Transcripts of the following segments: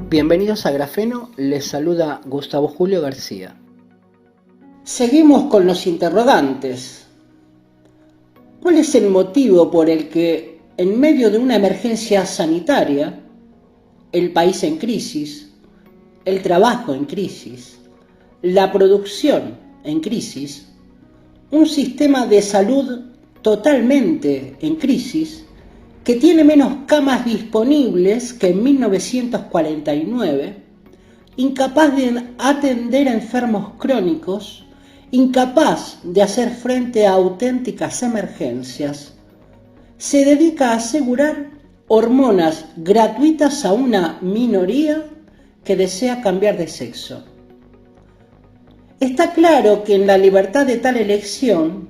Bienvenidos a Grafeno, les saluda Gustavo Julio García. Seguimos con los interrogantes. ¿Cuál es el motivo por el que, en medio de una emergencia sanitaria, el país en crisis, el trabajo en crisis, la producción en crisis, un sistema de salud totalmente en crisis, que tiene menos camas disponibles que en 1949, incapaz de atender a enfermos crónicos, incapaz de hacer frente a auténticas emergencias, se dedica a asegurar hormonas gratuitas a una minoría que desea cambiar de sexo? Está claro que en la libertad de tal elección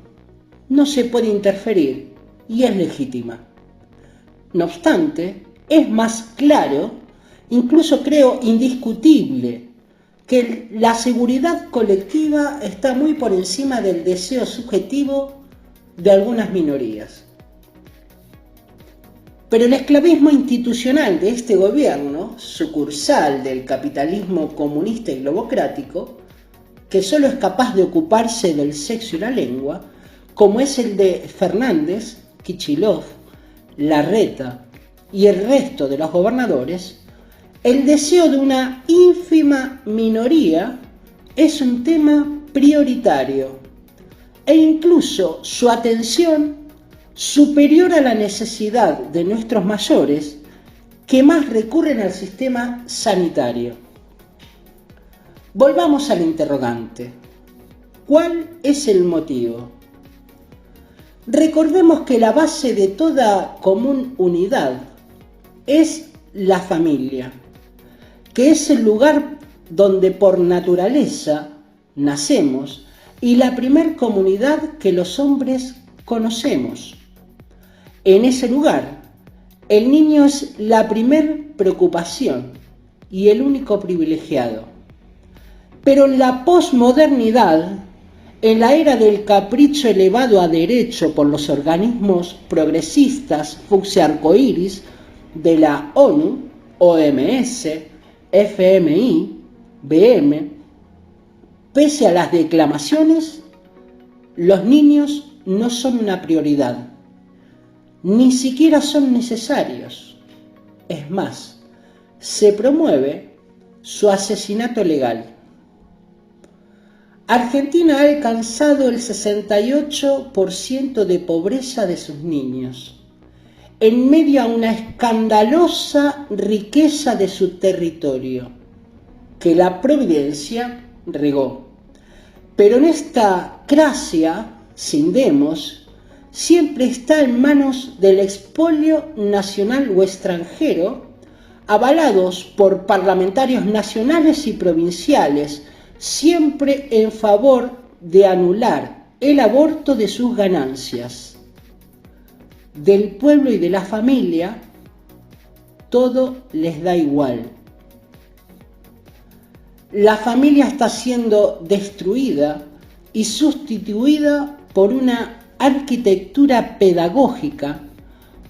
no se puede interferir y es legítima. No obstante, es más claro, incluso creo indiscutible, que la seguridad colectiva está muy por encima del deseo subjetivo de algunas minorías. Pero el esclavismo institucional de este gobierno, sucursal del capitalismo comunista y globocrático, que solo es capaz de ocuparse del sexo y la lengua, como es el de Fernández, Kicillof, Larreta y el resto de los gobernadores, el deseo de una ínfima minoría es un tema prioritario e incluso su atención superior a la necesidad de nuestros mayores que más recurren al sistema sanitario. Volvamos al interrogante. ¿Cuál es el motivo? Recordemos que la base de toda común unidad es la familia, que es el lugar donde por naturaleza nacemos y la primer comunidad que los hombres conocemos. En ese lugar, el niño es la primer preocupación y el único privilegiado. Pero en la posmodernidad, en la era del capricho elevado a derecho por los organismos progresistas fucsia arcoíris de la ONU, OMS, FMI, BM, pese a las declamaciones, los niños no son una prioridad, ni siquiera son necesarios. Es más, se promueve su asesinato legal. Argentina ha alcanzado el 68% de pobreza de sus niños, en medio a una escandalosa riqueza de su territorio, que la providencia regó. Pero en esta cracia, sin demos, siempre está en manos del expolio nacional o extranjero, avalados por parlamentarios nacionales y provinciales, siempre en favor de anular el aborto de sus ganancias. Del pueblo y de la familia, todo les da igual. La familia está siendo destruida y sustituida por una arquitectura pedagógica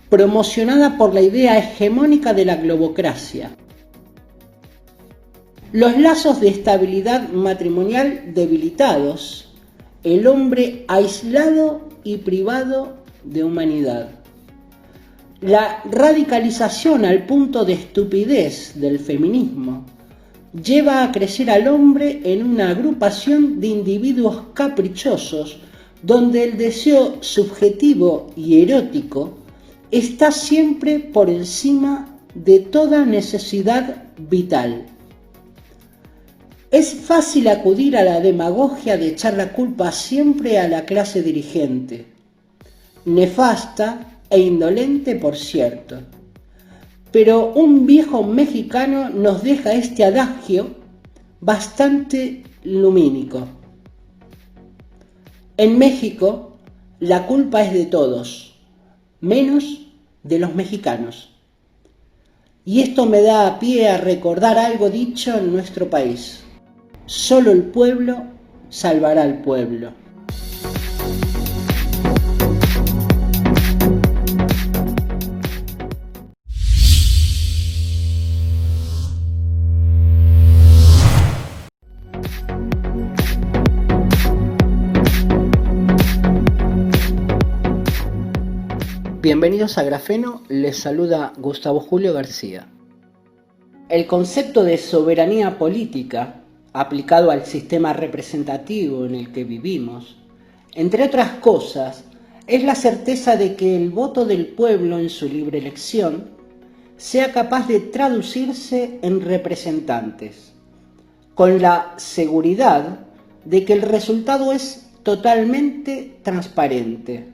promocionada por la idea hegemónica de la globocracia. Los lazos de estabilidad matrimonial debilitados, el hombre aislado y privado de humanidad. La radicalización al punto de estupidez del feminismo lleva a crecer al hombre en una agrupación de individuos caprichosos donde el deseo subjetivo y erótico está siempre por encima de toda necesidad vital. Es fácil acudir a la demagogia de echar la culpa siempre a la clase dirigente, nefasta e indolente por cierto. Pero un viejo mexicano nos deja este adagio bastante lumínico. En México, la culpa es de todos, menos de los mexicanos. Y esto me da pie a recordar algo dicho en nuestro país. Solo el pueblo salvará al pueblo. Bienvenidos a Grafeno, les saluda Gustavo Julio García. El concepto de soberanía política, aplicado al sistema representativo en el que vivimos, entre otras cosas, es la certeza de que el voto del pueblo en su libre elección sea capaz de traducirse en representantes, con la seguridad de que el resultado es totalmente transparente.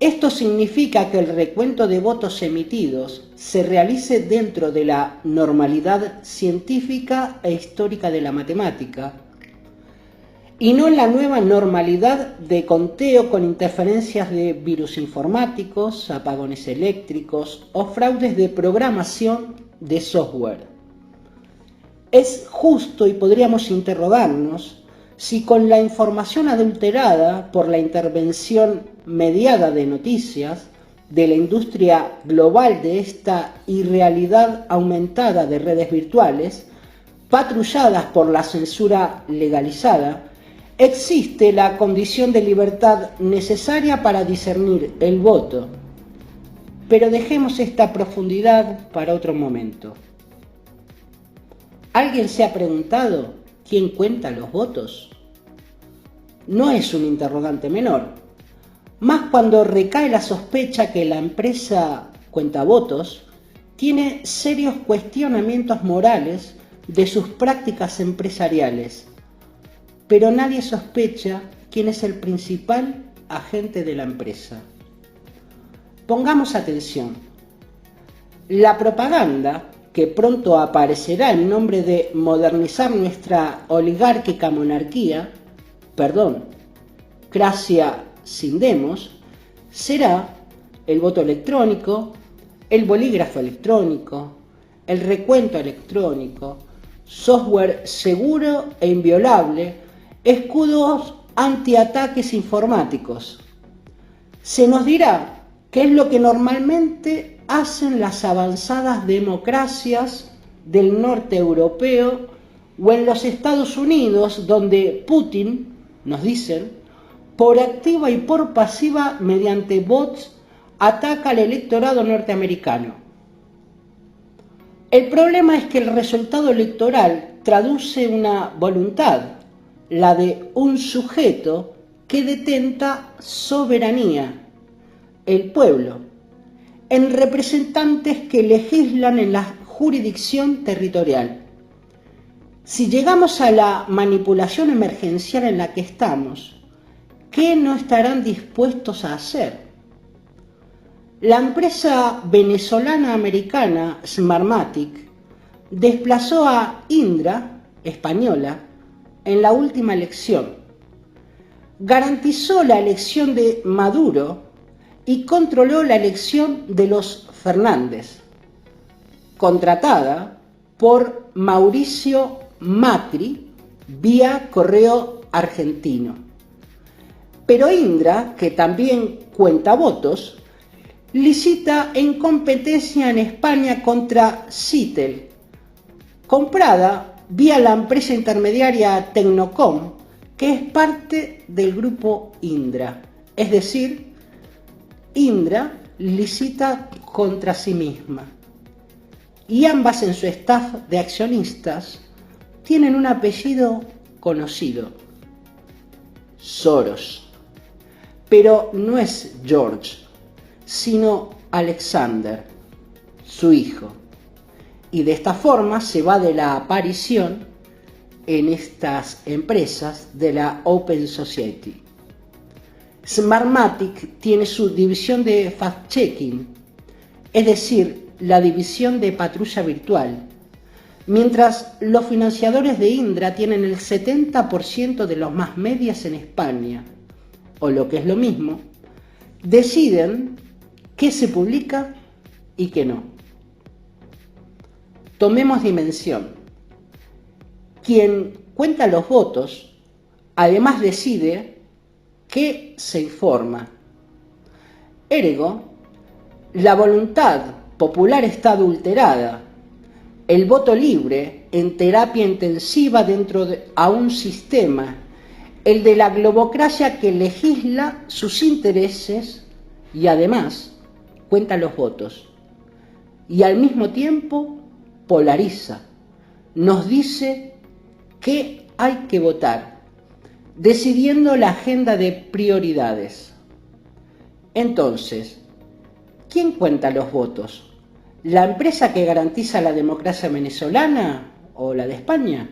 Esto significa que el recuento de votos emitidos se realice dentro de la normalidad científica e histórica de la matemática, y no en la nueva normalidad de conteo con interferencias de virus informáticos, apagones eléctricos o fraudes de programación de software. Es justo y podríamos interrogarnos si con la información adulterada por la intervención mediada de noticias de la industria global de esta irrealidad aumentada de redes virtuales, patrulladas por la censura legalizada, existe la condición de libertad necesaria para discernir el voto. Pero dejemos esta profundidad para otro momento. ¿Alguien se ha preguntado quién cuenta los votos? No es un interrogante menor, más cuando recae la sospecha que la empresa cuentavotos tiene serios cuestionamientos morales de sus prácticas empresariales, pero nadie sospecha quién es el principal agente de la empresa. Pongamos atención. La propaganda, que pronto aparecerá en nombre de modernizar nuestra oligárquica monarquía, cracia sin demos, será el voto electrónico, el bolígrafo electrónico, el recuento electrónico, software seguro e inviolable, escudos antiataques informáticos. Se nos dirá qué es lo que normalmente hacen las avanzadas democracias del norte europeo o en los Estados Unidos, donde Putin, nos dicen, por activa y por pasiva mediante bots ataca al electorado norteamericano. El problema es que el resultado electoral traduce una voluntad, la de un sujeto que detenta soberanía, el pueblo, en representantes que legislan en la jurisdicción territorial. Si llegamos a la manipulación emergencial en la que estamos, ¿qué no estarán dispuestos a hacer? La empresa venezolana-americana Smartmatic desplazó a Indra, española, en la última elección. Garantizó la elección de Maduro y controló la elección de los Fernández, contratada por Mauricio Macri vía correo argentino. Pero Indra, que también cuenta votos, licita en competencia en España contra Citel, comprada vía la empresa intermediaria Tecnocom, que es parte del grupo Indra. Es decir, Indra licita contra sí misma. Y ambas en su staff de accionistas tienen un apellido conocido: Soros. Pero no es George, sino Alexander, su hijo. Y de esta forma se va de la aparición en estas empresas de la Open Society. Smartmatic tiene su división de fact-checking, es decir, la división de patrulla virtual, mientras los financiadores de Indra tienen el 70% de los más medias en España, o lo que es lo mismo, deciden qué se publica y qué no. Tomemos dimensión. Quien cuenta los votos, además decide qué se informa. Ergo, la voluntad popular está adulterada. El voto libre en terapia intensiva dentro de un sistema, el de la globocracia que legisla sus intereses y además cuenta los votos y al mismo tiempo polariza, nos dice qué hay que votar, decidiendo la agenda de prioridades. Entonces, ¿quién cuenta los votos? ¿La empresa que garantiza la democracia venezolana o la de España,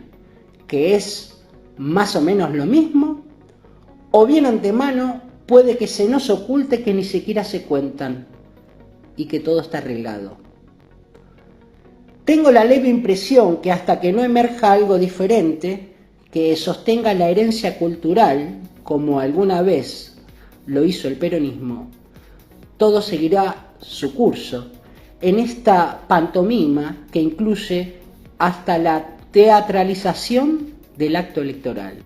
que es más o menos lo mismo? ¿O bien antemano puede que se nos oculte que ni siquiera se cuentan y que todo está arreglado? Tengo la leve impresión que hasta que no emerja algo diferente, que sostenga la herencia cultural, como alguna vez lo hizo el peronismo, todo seguirá su curso en esta pantomima que incluye hasta la teatralización del acto electoral.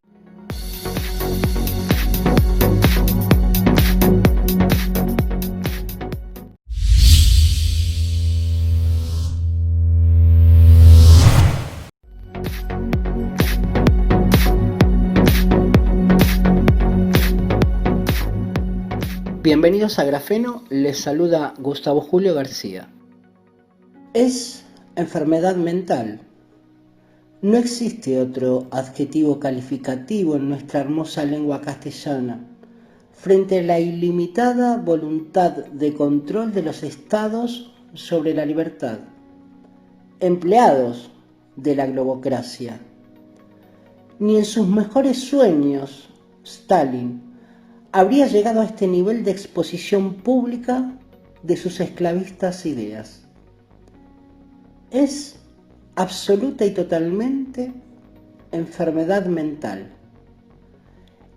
Bienvenidos a Grafeno, les saluda Gustavo Julio García. Es enfermedad mental. No existe otro adjetivo calificativo en nuestra hermosa lengua castellana frente a la ilimitada voluntad de control de los estados sobre la libertad, empleados de la globocracia. Ni en sus mejores sueños, Stalin habría llegado a este nivel de exposición pública de sus esclavistas ideas. Es absoluta y totalmente enfermedad mental.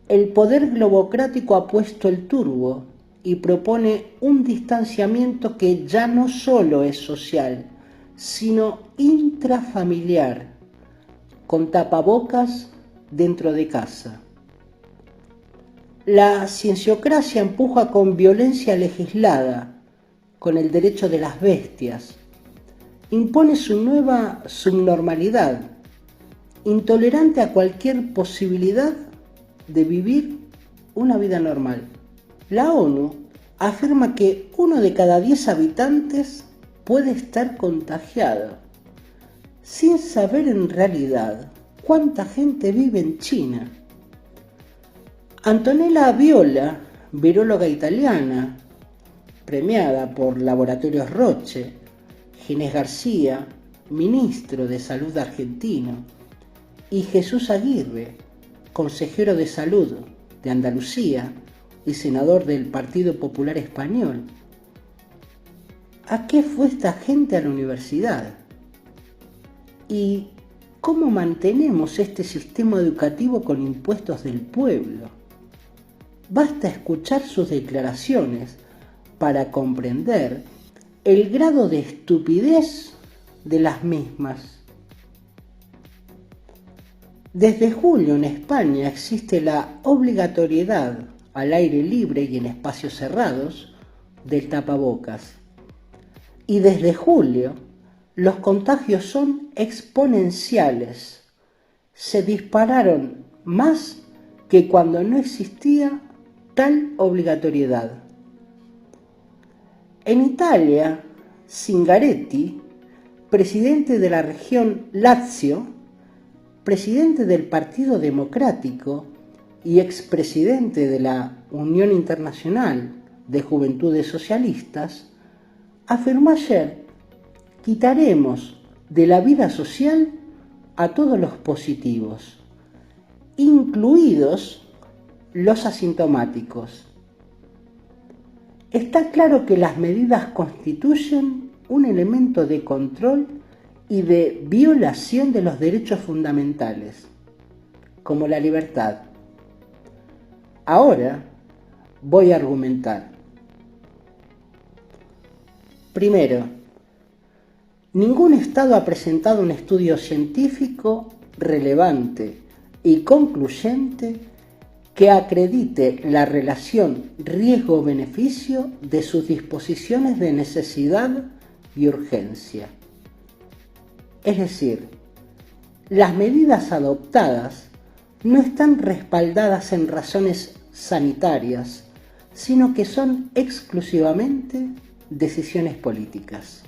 El poder globocrático ha puesto el turbo y propone un distanciamiento que ya no solo es social, sino intrafamiliar, con tapabocas dentro de casa. La cienciocracia empuja con violencia legislada, con el derecho de las bestias. Impone su nueva subnormalidad, intolerante a cualquier posibilidad de vivir una vida normal. La ONU afirma que 1 de cada 10 habitantes puede estar contagiado, sin saber en realidad cuánta gente vive en China. Antonella Viola, viróloga italiana, premiada por Laboratorios Roche, Ginés García, ministro de Salud argentino, y Jesús Aguirre, consejero de Salud de Andalucía y senador del Partido Popular Español. ¿A qué fue esta gente a la universidad? ¿Y cómo mantenemos este sistema educativo con impuestos del pueblo? Basta escuchar sus declaraciones para comprender el grado de estupidez de las mismas. Desde julio en España existe la obligatoriedad al aire libre y en espacios cerrados del tapabocas. Y desde julio los contagios son exponenciales. Se dispararon más que cuando no existía tal obligatoriedad. En Italia, Zingaretti, presidente de la región Lazio, presidente del Partido Democrático y expresidente de la Unión Internacional de Juventudes Socialistas, afirmó ayer: quitaremos de la vida social a todos los positivos, incluidos los asintomáticos. Está claro que las medidas constituyen un elemento de control y de violación de los derechos fundamentales, como la libertad. Ahora voy a argumentar. Primero, ningún Estado ha presentado un estudio científico relevante y concluyente que acredite la relación riesgo-beneficio de sus disposiciones de necesidad y urgencia. Es decir, las medidas adoptadas no están respaldadas en razones sanitarias, sino que son exclusivamente decisiones políticas.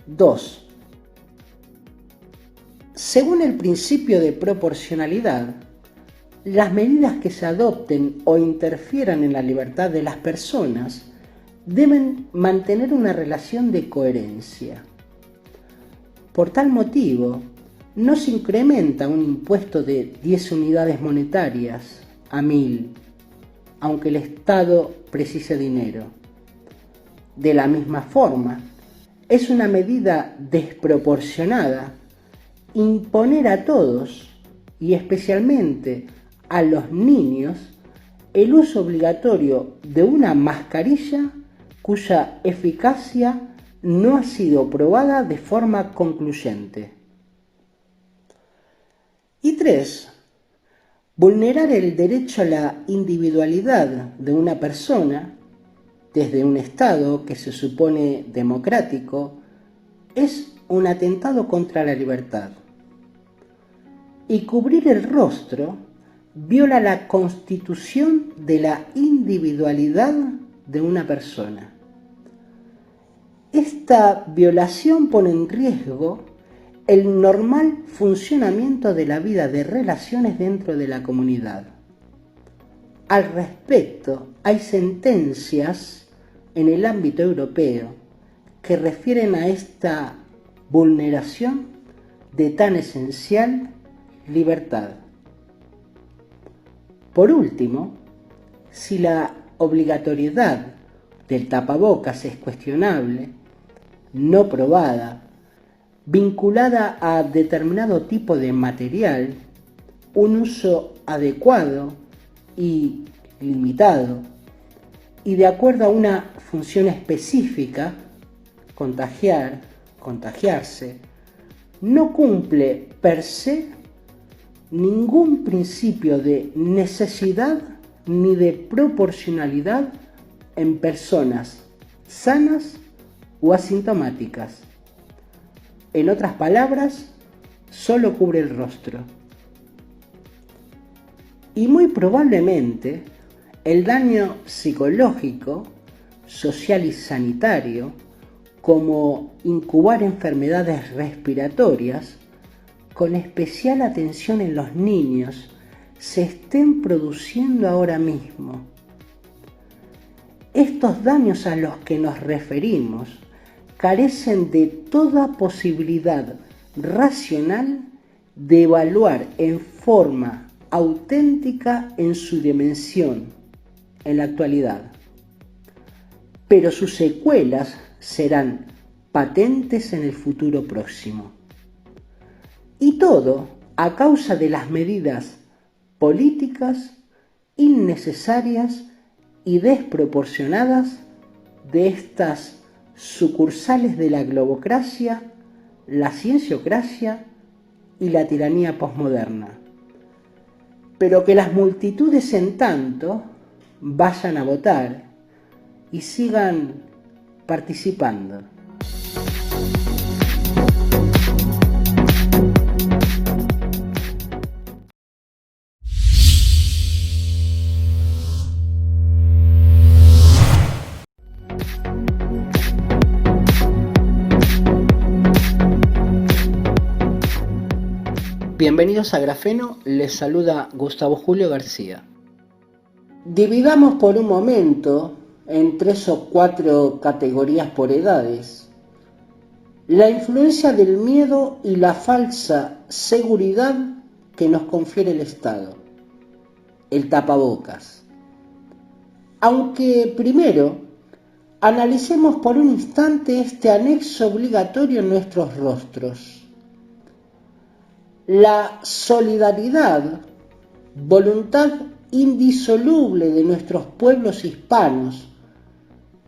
2. Según el principio de proporcionalidad, las medidas que se adopten o interfieran en la libertad de las personas deben mantener una relación de coherencia. Por tal motivo, no se incrementa un impuesto de 10 unidades monetarias a 1000, aunque el Estado precise dinero. De la misma forma, es una medida desproporcionada imponer a todos, y especialmente a los niños, el uso obligatorio de una mascarilla cuya eficacia no ha sido probada de forma concluyente. Y 3. Vulnerar el derecho a la individualidad de una persona desde un Estado que se supone democrático es un atentado contra la libertad. Y cubrir el rostro viola la constitución de la individualidad de una persona. Esta violación pone en riesgo el normal funcionamiento de la vida de relaciones dentro de la comunidad. Al respecto, hay sentencias en el ámbito europeo que refieren a esta vulneración de tan esencial libertad. Por último, si la obligatoriedad del tapabocas es cuestionable, no probada, vinculada a determinado tipo de material, un uso adecuado y limitado, y de acuerdo a una función específica, contagiarse, no cumple per se ningún principio de necesidad ni de proporcionalidad en personas sanas o asintomáticas. En otras palabras, solo cubre el rostro. Y muy probablemente el daño psicológico, social y sanitario, como incubar enfermedades respiratorias, con especial atención en los niños, se estén produciendo ahora mismo. Estos daños a los que nos referimos carecen de toda posibilidad racional de evaluar en forma auténtica en su dimensión en la actualidad, pero sus secuelas serán patentes en el futuro próximo. Y todo a causa de las medidas políticas innecesarias y desproporcionadas de estas sucursales de la globocracia, la cienciocracia y la tiranía posmoderna. Pero que las multitudes en tanto vayan a votar y sigan participando. Bienvenidos a Grafeno, les saluda Gustavo Julio García. Dividamos por un momento en 3 o 4 categorías por edades la influencia del miedo y la falsa seguridad que nos confiere el Estado, el tapabocas. Aunque primero analicemos por un instante este anexo obligatorio en nuestros rostros. La solidaridad, voluntad indisoluble de nuestros pueblos hispanos,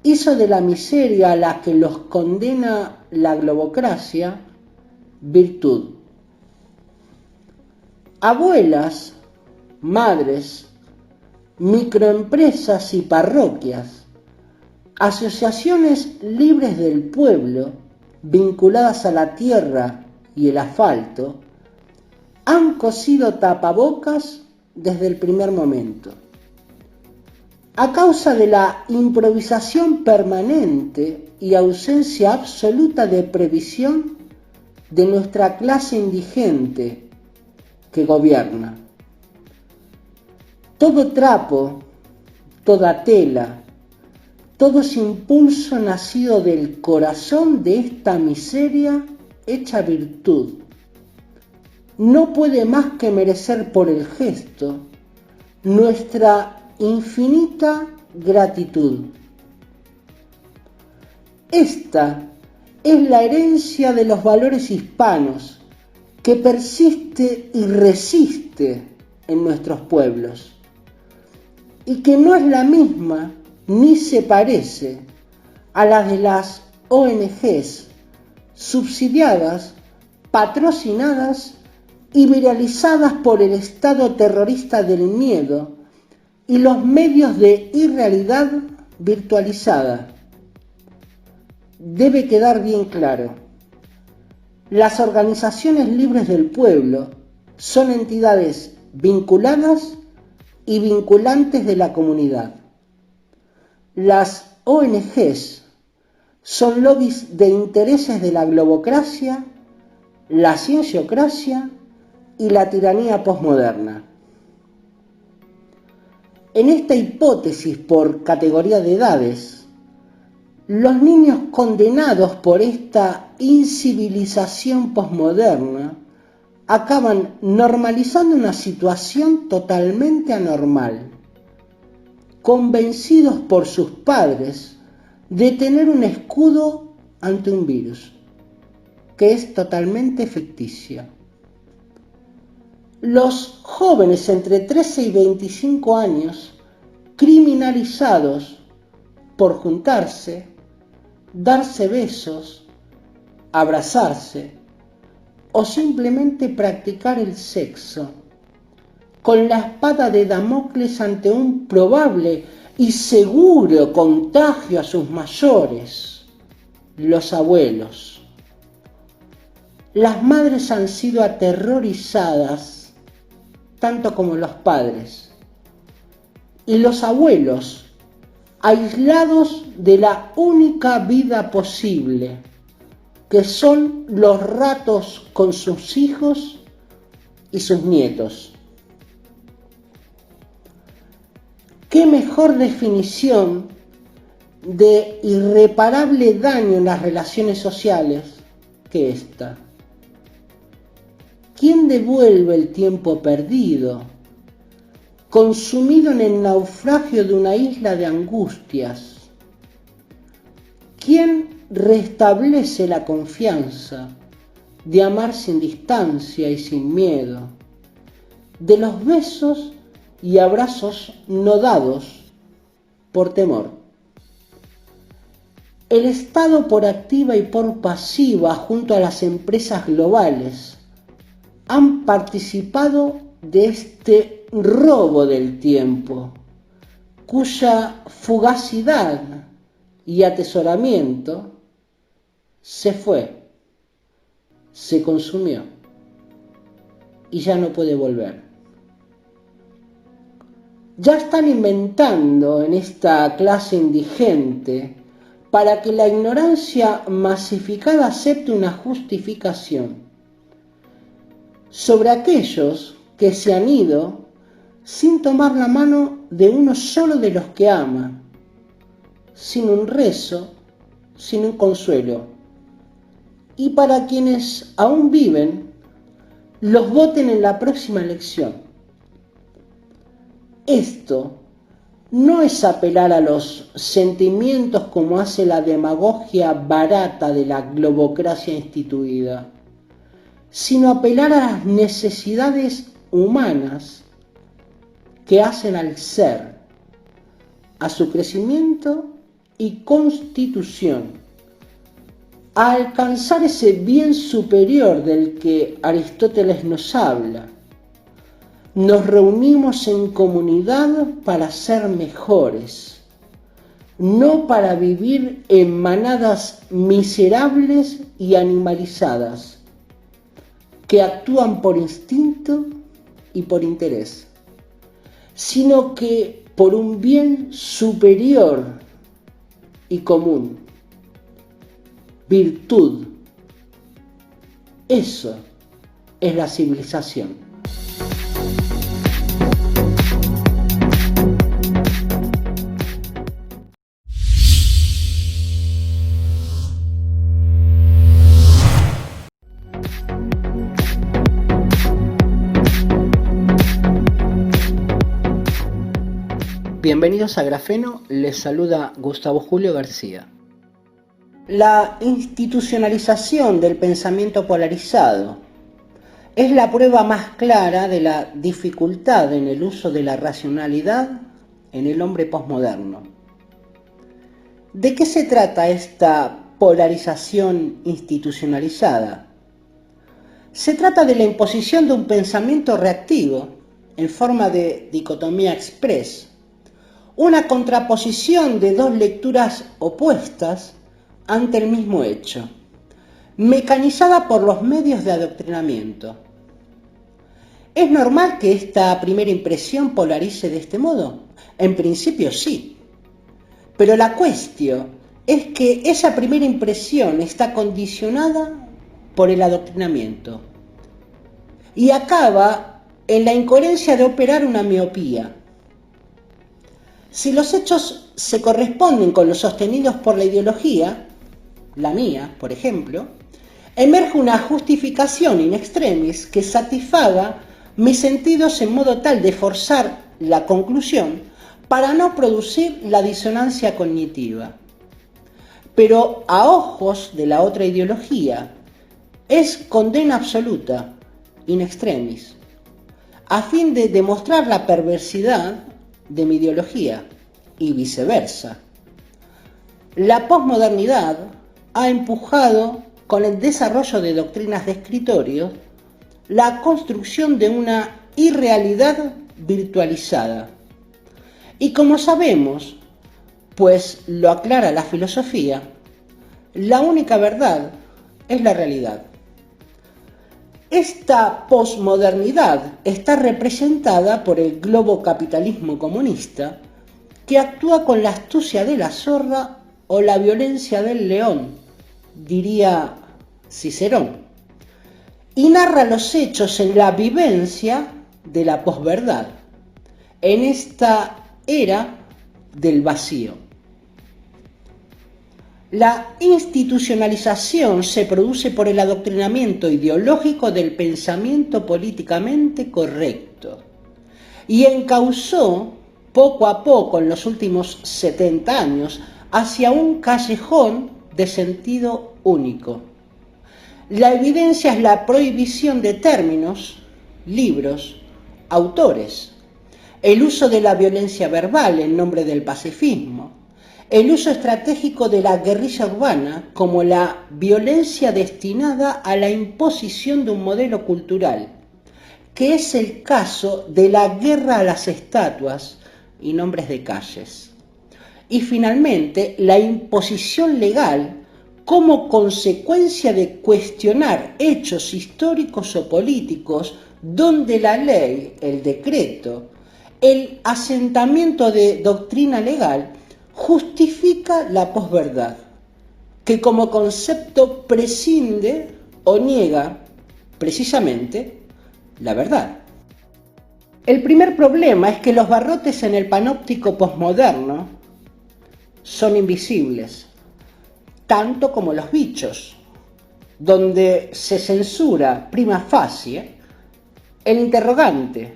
hizo de la miseria a la que los condena la globocracia virtud. Abuelas, madres, microempresas y parroquias, asociaciones libres del pueblo vinculadas a la tierra y el asfalto, han cosido tapabocas desde el primer momento. a causa de la improvisación permanente y ausencia absoluta de previsión de nuestra clase indigente que gobierna. Todo trapo, toda tela, todo ese impulso nacido del corazón de esta miseria hecha virtud, no puede más que merecer por el gesto nuestra infinita gratitud. Esta es la herencia de los valores hispanos que persiste y resiste en nuestros pueblos y que no es la misma ni se parece a la de las ONGs subsidiadas, patrocinadas y viralizadas por el Estado terrorista del miedo y los medios de irrealidad virtualizada. Debe quedar bien claro, las organizaciones libres del pueblo son entidades vinculadas y vinculantes de la comunidad. Las ONGs son lobbies de intereses de la globocracia, la cienciocracia y la tiranía posmoderna. En esta hipótesis por categoría de edades, los niños condenados por esta incivilización posmoderna acaban normalizando una situación totalmente anormal, convencidos por sus padres de tener un escudo ante un virus, que es totalmente ficticio. Los jóvenes entre 13 y 25 años, criminalizados por juntarse, darse besos, abrazarse o simplemente practicar el sexo, con la espada de Damocles ante un probable y seguro contagio a sus mayores, los abuelos. Las madres han sido aterrorizadas, tanto como los padres, y los abuelos, aislados de la única vida posible, que son los ratos con sus hijos y sus nietos. ¿Qué mejor definición de irreparable daño en las relaciones sociales que esta? ¿Quién devuelve el tiempo perdido, consumido en el naufragio de una isla de angustias? ¿Quién restablece la confianza de amar sin distancia y sin miedo, de los besos y abrazos no dados por temor? El Estado por activa y por pasiva junto a las empresas globales han participado de este robo del tiempo, cuya fugacidad y atesoramiento se fue, se consumió y ya no puede volver. Ya están inventando en esta clase indigente para que la ignorancia masificada acepte una justificación sobre aquellos que se han ido sin tomar la mano de uno solo de los que ama, sin un rezo, sin un consuelo, y para quienes aún viven, los voten en la próxima elección. Esto no es apelar a los sentimientos como hace la demagogia barata de la globocracia instituida, sino apelar a las necesidades humanas que hacen al ser, a su crecimiento y constitución, a alcanzar ese bien superior del que Aristóteles nos habla. Nos reunimos en comunidad para ser mejores, no para vivir en manadas miserables y animalizadas, que actúan por instinto y por interés, sino que por un bien superior y común. Virtud. Eso es la civilización. Bienvenidos a Grafeno, les saluda Gustavo Julio García. La institucionalización del pensamiento polarizado es la prueba más clara de la dificultad en el uso de la racionalidad en el hombre posmoderno. ¿De qué se trata esta polarización institucionalizada? Se trata de la imposición de un pensamiento reactivo en forma de dicotomía express, una contraposición de dos lecturas opuestas ante el mismo hecho, mecanizada por los medios de adoctrinamiento. ¿Es normal que esta primera impresión polarice de este modo? En principio sí, pero la cuestión es que esa primera impresión está condicionada por el adoctrinamiento y acaba en la incoherencia de operar una miopía. Si los hechos se corresponden con los sostenidos por la ideología, la mía, por ejemplo, emerge una justificación in extremis que satisfaga mis sentidos en modo tal de forzar la conclusión para no producir la disonancia cognitiva. Pero a ojos de la otra ideología es condena absoluta, in extremis, a fin de demostrar la perversidad de mi ideología y viceversa. La posmodernidad ha empujado con el desarrollo de doctrinas de escritorio la construcción de una irrealidad virtualizada. Y como sabemos, pues lo aclara la filosofía, la única verdad es la realidad. Esta posmodernidad está representada por el globocapitalismo comunista, que actúa con la astucia de la zorra o la violencia del león, diría Cicerón, y narra los hechos en la vivencia de la posverdad, en esta era del vacío. La institucionalización se produce por el adoctrinamiento ideológico del pensamiento políticamente correcto y encauzó poco a poco en los últimos 70 años hacia un callejón de sentido único. La evidencia es la prohibición de términos, libros, autores, el uso de la violencia verbal en nombre del pacifismo, el uso estratégico de la guerrilla urbana como la violencia destinada a la imposición de un modelo cultural, que es el caso de la guerra a las estatuas y nombres de calles. Y finalmente, la imposición legal como consecuencia de cuestionar hechos históricos o políticos donde la ley, el decreto, el asentamiento de doctrina legal justifica la posverdad, que como concepto prescinde o niega precisamente la verdad. El primer problema es que los barrotes en el panóptico posmoderno son invisibles, tanto como los bichos, donde se censura prima facie el interrogante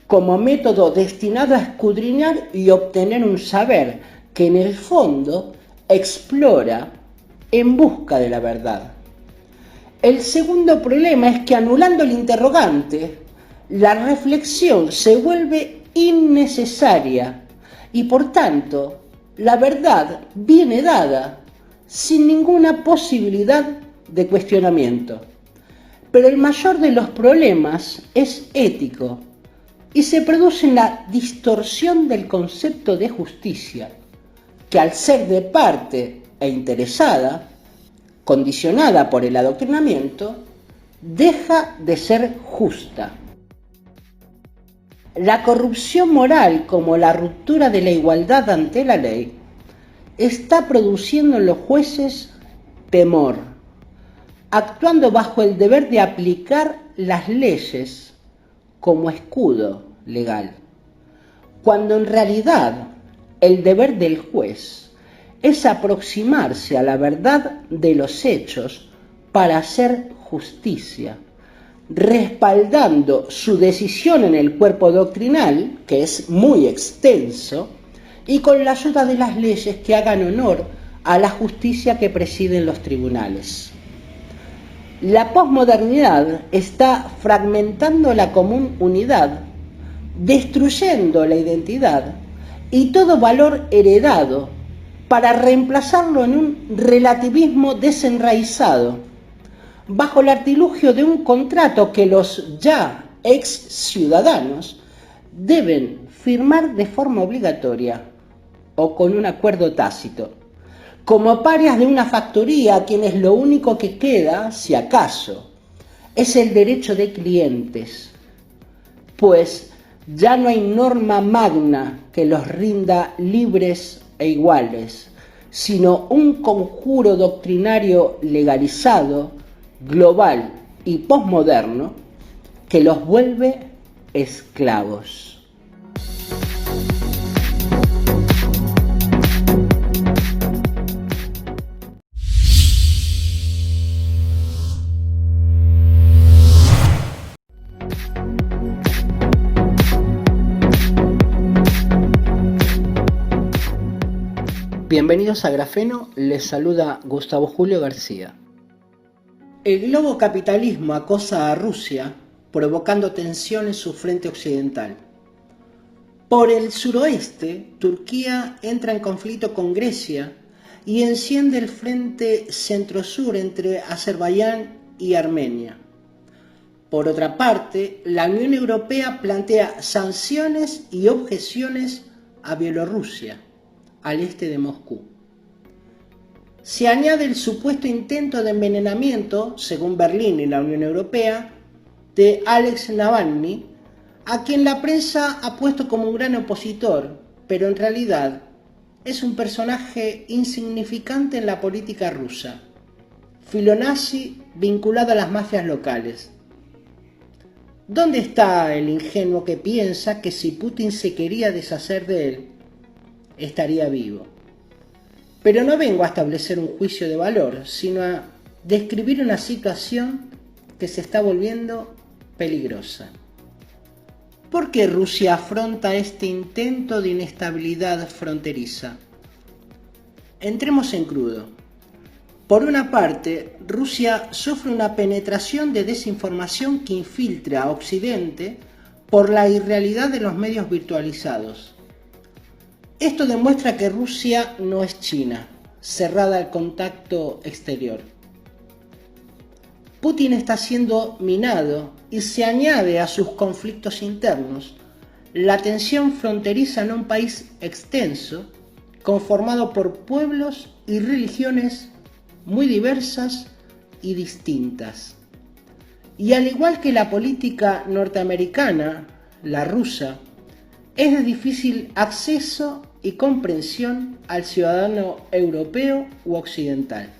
como método destinado a escudriñar y obtener un saber que en el fondo explora en busca de la verdad. El segundo problema es que anulando el interrogante, la reflexión se vuelve innecesaria y por tanto la verdad viene dada sin ninguna posibilidad de cuestionamiento. Pero el mayor de los problemas es ético y se produce en la distorsión del concepto de justicia, que al ser de parte e interesada, condicionada por el adoctrinamiento, deja de ser justa. La corrupción moral, como la ruptura de la igualdad ante la ley, está produciendo en los jueces temor, actuando bajo el deber de aplicar las leyes como escudo legal, cuando en realidad el deber del juez es aproximarse a la verdad de los hechos para hacer justicia, respaldando su decisión en el cuerpo doctrinal, que es muy extenso, y con la ayuda de las leyes que hagan honor a la justicia que presiden los tribunales. La posmodernidad está fragmentando la común unidad, destruyendo la identidad y todo valor heredado para reemplazarlo en un relativismo desenraizado, bajo el artilugio de un contrato que los ya ex ciudadanos deben firmar de forma obligatoria o con un acuerdo tácito, como parias de una factoría a quienes lo único que queda, si acaso, es el derecho de clientes, pues ya no hay norma magna que los rinda libres e iguales, sino un conjuro doctrinario legalizado, global y posmoderno que los vuelve esclavos. Bienvenidos a Grafeno, les saluda Gustavo Julio García. El globo capitalismo acosa a Rusia, provocando tensión en su frente occidental. Por el suroeste, Turquía entra en conflicto con Grecia y enciende el frente centro-sur entre Azerbaiyán y Armenia. Por otra parte, la Unión Europea plantea sanciones y objeciones a Bielorrusia, al este de Moscú. Se añade el supuesto intento de envenenamiento, según Berlín y la Unión Europea, de Alex Navalny, a quien la prensa ha puesto como un gran opositor, pero en realidad es un personaje insignificante en la política rusa, filonazi vinculado a las mafias locales. ¿Dónde está el ingenuo que piensa que si Putin se quería deshacer de él, estaría vivo? Pero no vengo a establecer un juicio de valor, sino a describir una situación que se está volviendo peligrosa. ¿Por qué Rusia afronta este intento de inestabilidad fronteriza? Entremos en crudo. Por una parte, Rusia sufre una penetración de desinformación que infiltra a Occidente por la irrealidad de los medios virtualizados. Esto demuestra que Rusia no es China, cerrada al contacto exterior. Putin está siendo minado y se añade a sus conflictos internos la tensión fronteriza en un país extenso, conformado por pueblos y religiones muy diversas y distintas. Y al igual que la política norteamericana, la rusa, es de difícil acceso y comprensión al ciudadano europeo u occidental.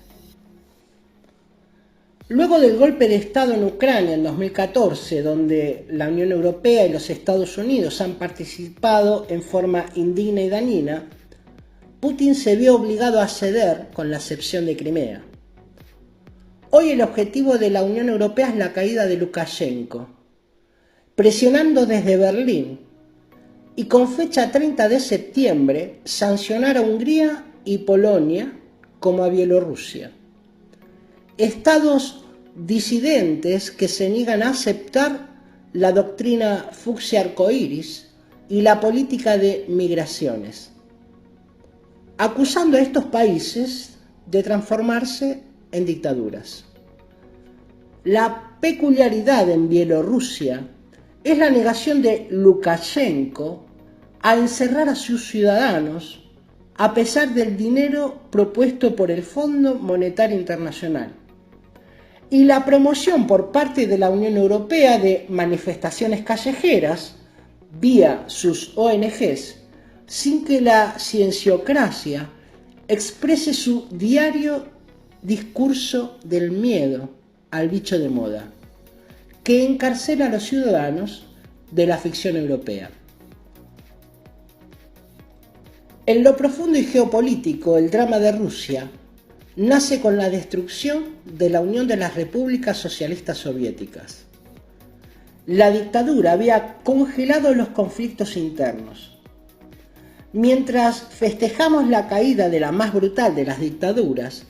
Luego del golpe de Estado en Ucrania en 2014, donde la Unión Europea y los Estados Unidos han participado en forma indigna y dañina, Putin se vio obligado a ceder con la excepción de Crimea. Hoy el objetivo de la Unión Europea es la caída de Lukashenko, presionando desde Berlín y con fecha 30 de septiembre sancionar a Hungría y Polonia como a Bielorrusia. Estados disidentes que se niegan a aceptar la doctrina fucsia arcoíris y la política de migraciones, acusando a estos países de transformarse en dictaduras. La peculiaridad en Bielorrusia es la negación de Lukashenko a encerrar a sus ciudadanos a pesar del dinero propuesto por el Fondo Monetario Internacional y la promoción por parte de la Unión Europea de manifestaciones callejeras vía sus ONGs, sin que la cienciocracia exprese su diario discurso del miedo al bicho de moda, que encarcela a los ciudadanos de la ficción europea. En lo profundo y geopolítico, el drama de Rusia nace con la destrucción de la Unión de las Repúblicas Socialistas Soviéticas. La dictadura había congelado los conflictos internos. Mientras festejamos la caída de la más brutal de las dictaduras,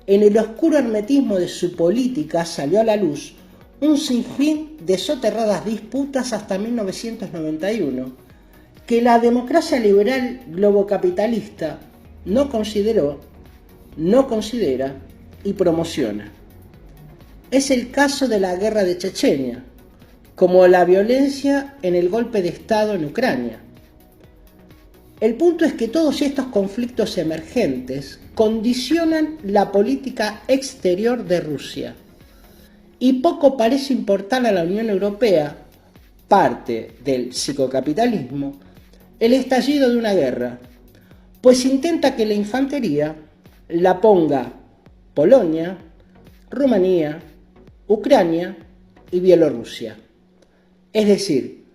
en el oscuro hermetismo de su política salió a la luz un sinfín de soterradas disputas hasta 1991, que la democracia liberal globocapitalista no consideró, no considera y promociona. Es el caso de la guerra de Chechenia, como la violencia en el golpe de Estado en Ucrania. El punto es que todos estos conflictos emergentes condicionan la política exterior de Rusia y poco parece importar a la Unión Europea, parte del psicocapitalismo, el estallido de una guerra, pues intenta que la infantería la ponga Polonia, Rumanía, Ucrania y Bielorrusia. Es decir,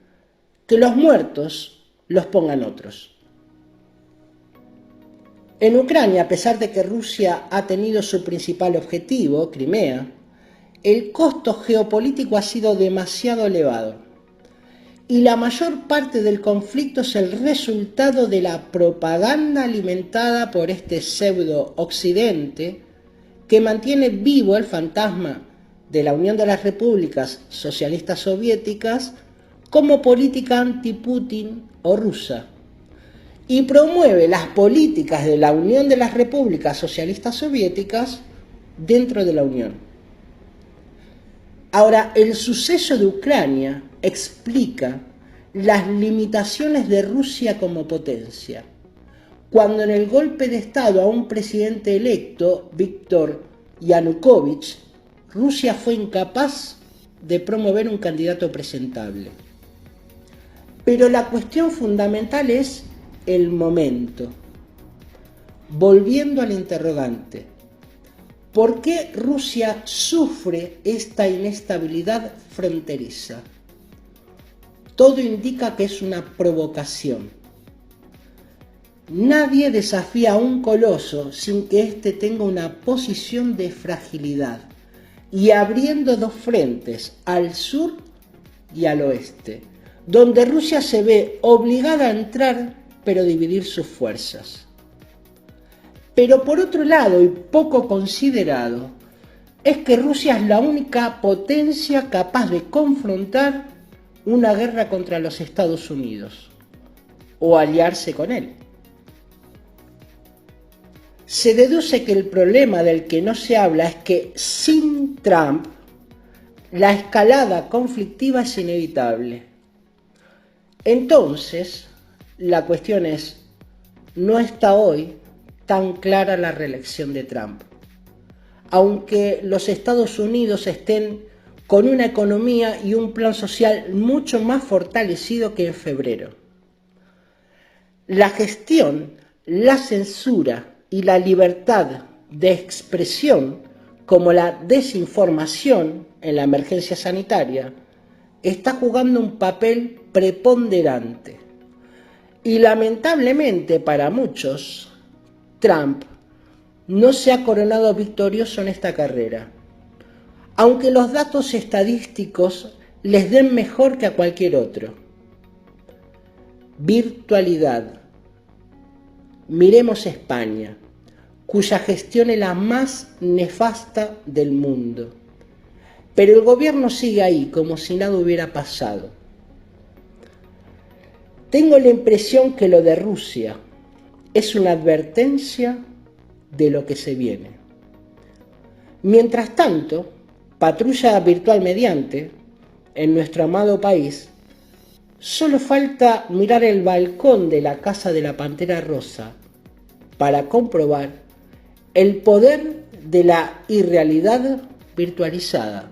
que los muertos los pongan otros. En Ucrania, a pesar de que Rusia ha tenido su principal objetivo, Crimea, el costo geopolítico ha sido demasiado elevado y la mayor parte del conflicto es el resultado de la propaganda alimentada por este pseudo-occidente que mantiene vivo el fantasma de la Unión de las Repúblicas Socialistas Soviéticas como política anti-Putin o rusa, y promueve las políticas de la Unión de las Repúblicas Socialistas Soviéticas dentro de la Unión. Ahora, el suceso de Ucrania explica las limitaciones de Rusia como potencia, cuando en el golpe de Estado a un presidente electo, Víktor Yanukovych, Rusia fue incapaz de promover un candidato presentable. Pero la cuestión fundamental es el momento. Volviendo al interrogante, ¿por qué Rusia sufre esta inestabilidad fronteriza? Todo indica que es una provocación. Nadie desafía a un coloso sin que éste tenga una posición de fragilidad y abriendo dos frentes, al sur y al oeste, donde Rusia se ve obligada a entrar pero dividir sus fuerzas. Pero por otro lado, y poco considerado, es que Rusia es la única potencia capaz de confrontar una guerra contra los Estados Unidos o aliarse con él. Se deduce que el problema del que no se habla es que sin Trump la escalada conflictiva es inevitable. Entonces, la cuestión es, no está hoy tan clara la reelección de Trump, aunque los Estados Unidos estén con una economía y un plan social mucho más fortalecido que en febrero. La gestión, la censura y la libertad de expresión, como la desinformación en la emergencia sanitaria, está jugando un papel preponderante. Y lamentablemente para muchos, Trump no se ha coronado victorioso en esta carrera, aunque los datos estadísticos les den mejor que a cualquier otro. Virtualidad. Miremos España, cuya gestión es la más nefasta del mundo. Pero el gobierno sigue ahí, como si nada hubiera pasado. Tengo la impresión que lo de Rusia es una advertencia de lo que se viene. Mientras tanto, patrulla virtual mediante, en nuestro amado país, solo falta mirar el balcón de la casa de la Pantera Rosa para comprobar el poder de la irrealidad virtualizada.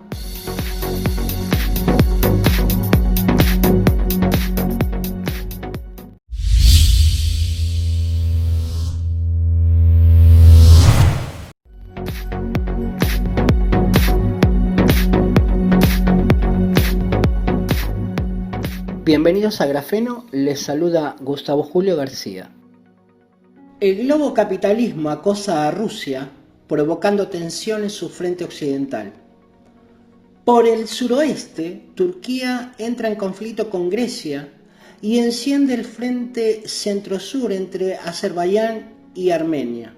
Bienvenidos a Grafeno, les saluda Gustavo Julio García. El globo capitalismo acosa a Rusia, provocando tensión en su frente occidental. Por el suroeste, Turquía entra en conflicto con Grecia y enciende el frente centro-sur entre Azerbaiyán y Armenia.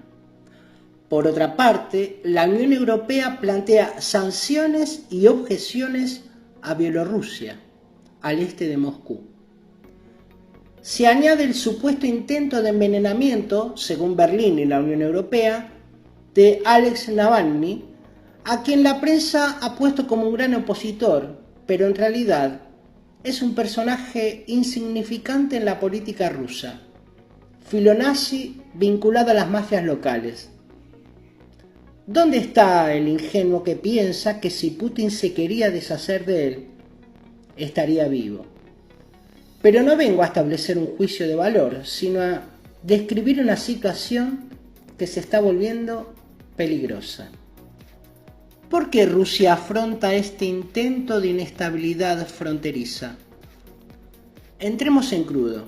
Por otra parte, la Unión Europea plantea sanciones y objeciones a Bielorrusia, al este de Moscú. Se añade el supuesto intento de envenenamiento, según Berlín y la Unión Europea, de Alex Navalny, a quien la prensa ha puesto como un gran opositor, pero en realidad es un personaje insignificante en la política rusa, filonazi vinculado a las mafias locales. ¿Dónde está el ingenuo que piensa que si Putin se quería deshacer de él, estaría vivo? Pero no vengo a establecer un juicio de valor, sino a describir una situación que se está volviendo peligrosa. ¿Por qué Rusia afronta este intento de inestabilidad fronteriza? Entremos en crudo.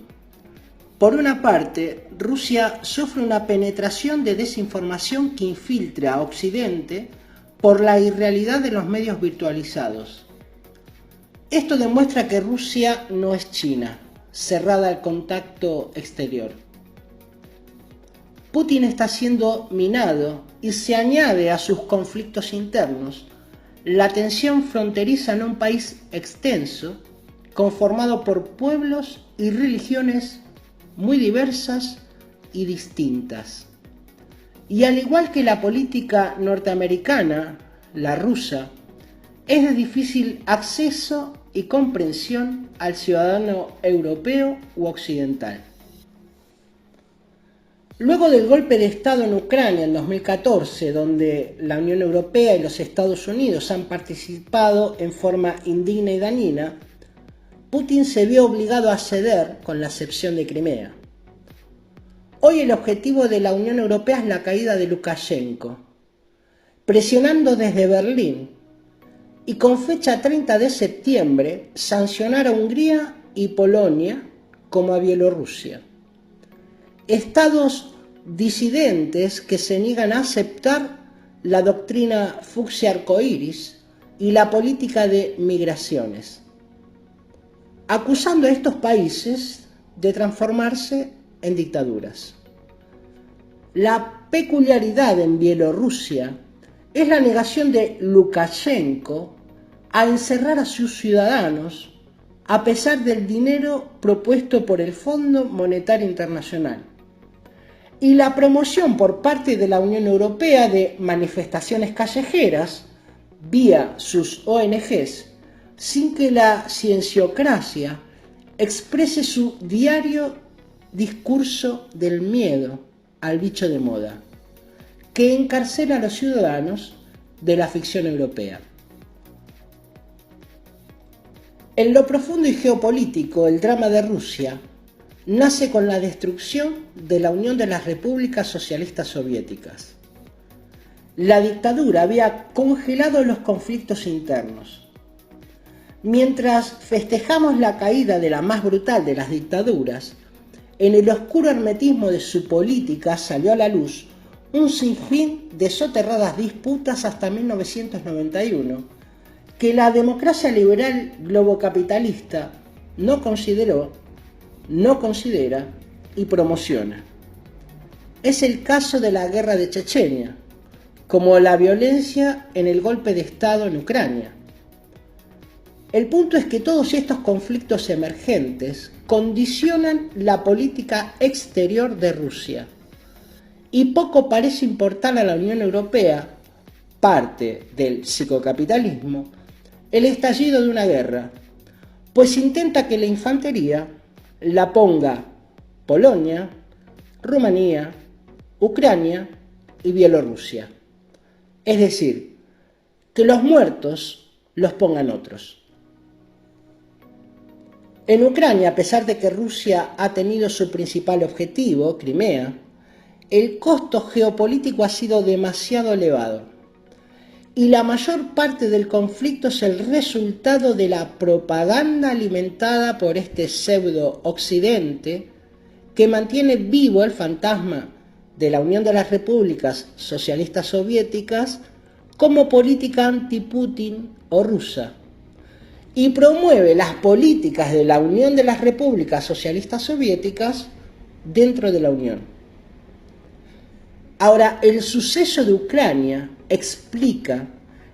Por una parte, Rusia sufre una penetración de desinformación que infiltra a Occidente por la irrealidad de los medios virtualizados. Esto demuestra que Rusia no es China, cerrada al contacto exterior. Putin está siendo minado y se añade a sus conflictos internos la tensión fronteriza en un país extenso, conformado por pueblos y religiones muy diversas y distintas. Y al igual que la política norteamericana, la rusa, es de difícil acceso y comprensión al ciudadano europeo u occidental. Luego del golpe de Estado en Ucrania en 2014, donde la Unión Europea y los Estados Unidos han participado en forma indigna y dañina, Putin se vio obligado a ceder con la excepción de Crimea. Hoy el objetivo de la Unión Europea es la caída de Lukashenko, presionando desde Berlín y con fecha 30 de septiembre sancionar a Hungría y Polonia como a Bielorrusia. Estados disidentes que se niegan a aceptar la doctrina fucsia arcoíris y la política de migraciones, acusando a estos países de transformarse en dictaduras. La peculiaridad en Bielorrusia es la negación de Lukashenko a encerrar a sus ciudadanos a pesar del dinero propuesto por el Fondo Monetario Internacional y la promoción por parte de la Unión Europea de manifestaciones callejeras vía sus ONGs sin que la cienciocracia exprese su diario discurso del miedo al bicho de moda, que encarcela a los ciudadanos de la ficción europea. En lo profundo y geopolítico, el drama de Rusia nace con la destrucción de la Unión de las Repúblicas Socialistas Soviéticas. La dictadura había congelado los conflictos internos. Mientras festejamos la caída de la más brutal de las dictaduras, en el oscuro hermetismo de su política salió a la luz un sinfín de soterradas disputas hasta 1991, que la democracia liberal globocapitalista no consideró, no considera y promociona. Es el caso de la guerra de Chechenia, como la violencia en el golpe de Estado en Ucrania. El punto es que todos estos conflictos emergentes condicionan la política exterior de Rusia y poco parece importar a la Unión Europea, parte del psicocapitalismo, el estallido de una guerra, pues intenta que la infantería la ponga Polonia, Rumanía, Ucrania y Bielorrusia. Es decir, que los muertos los pongan otros. En Ucrania, a pesar de que Rusia ha tenido su principal objetivo, Crimea, el costo geopolítico ha sido demasiado elevado. y la mayor parte del conflicto es el resultado de la propaganda alimentada por este pseudo occidente que mantiene vivo el fantasma de la Unión de las Repúblicas Socialistas Soviéticas como política anti-Putin o rusa, y promueve las políticas de la Unión de las Repúblicas Socialistas Soviéticas dentro de la Unión. Ahora, el suceso de Ucrania explica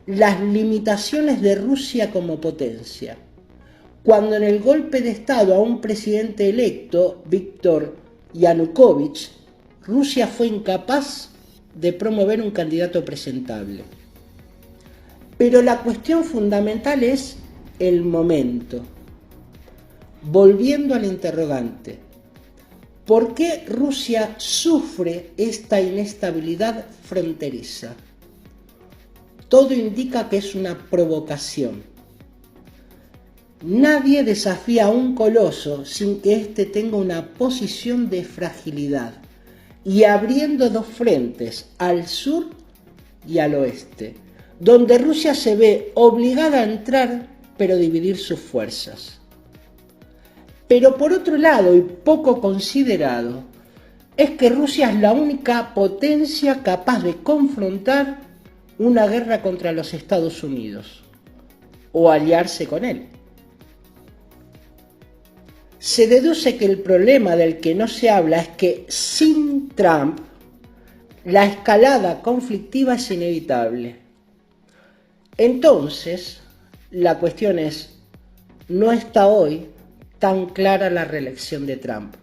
las limitaciones de Rusia como potencia, cuando en el golpe de Estado a un presidente electo, Víktor Yanukovych, Rusia fue incapaz de promover un candidato presentable. Pero la cuestión fundamental es el momento. Volviendo al interrogante, ¿por qué Rusia sufre esta inestabilidad fronteriza? Todo indica que es una provocación. Nadie desafía a un coloso sin que éste tenga una posición de fragilidad y abriendo dos frentes, al sur y al oeste, donde Rusia se ve obligada a entrar, pero dividir sus fuerzas. Pero por otro lado, y poco considerado, es que Rusia es la única potencia capaz de confrontar una guerra contra los Estados Unidos o aliarse con él. Se deduce que el problema del que no se habla es que sin Trump la escalada conflictiva es inevitable. Entonces, la cuestión es, no está hoy tan clara la reelección de Trump,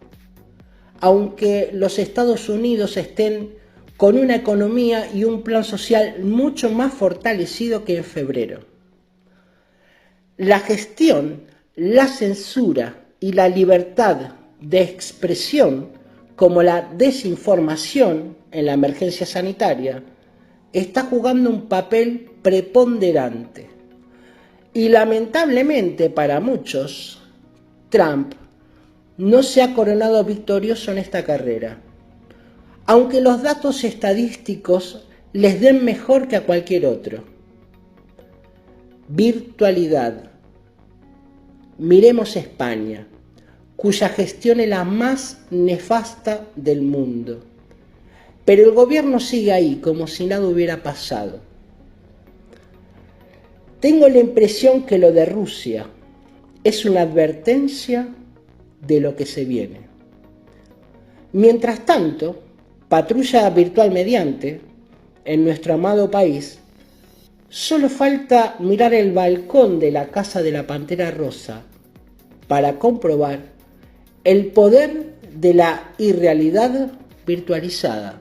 aunque los Estados Unidos estén con una economía y un plan social mucho más fortalecido que en febrero. La gestión, la censura y la libertad de expresión, como la desinformación en la emergencia sanitaria, está jugando un papel preponderante. Y lamentablemente para muchos, Trump no se ha coronado victorioso en esta carrera, aunque los datos estadísticos les den mejor que a cualquier otro. Virtualidad. Miremos España, cuya gestión es la más nefasta del mundo. Pero el gobierno sigue ahí, como si nada hubiera pasado. Tengo la impresión que lo de Rusia es una advertencia de lo que se viene. Mientras tanto, patrulla virtual mediante, en nuestro amado país, solo falta mirar el balcón de la casa de la Pantera Rosa para comprobar el poder de la irrealidad virtualizada.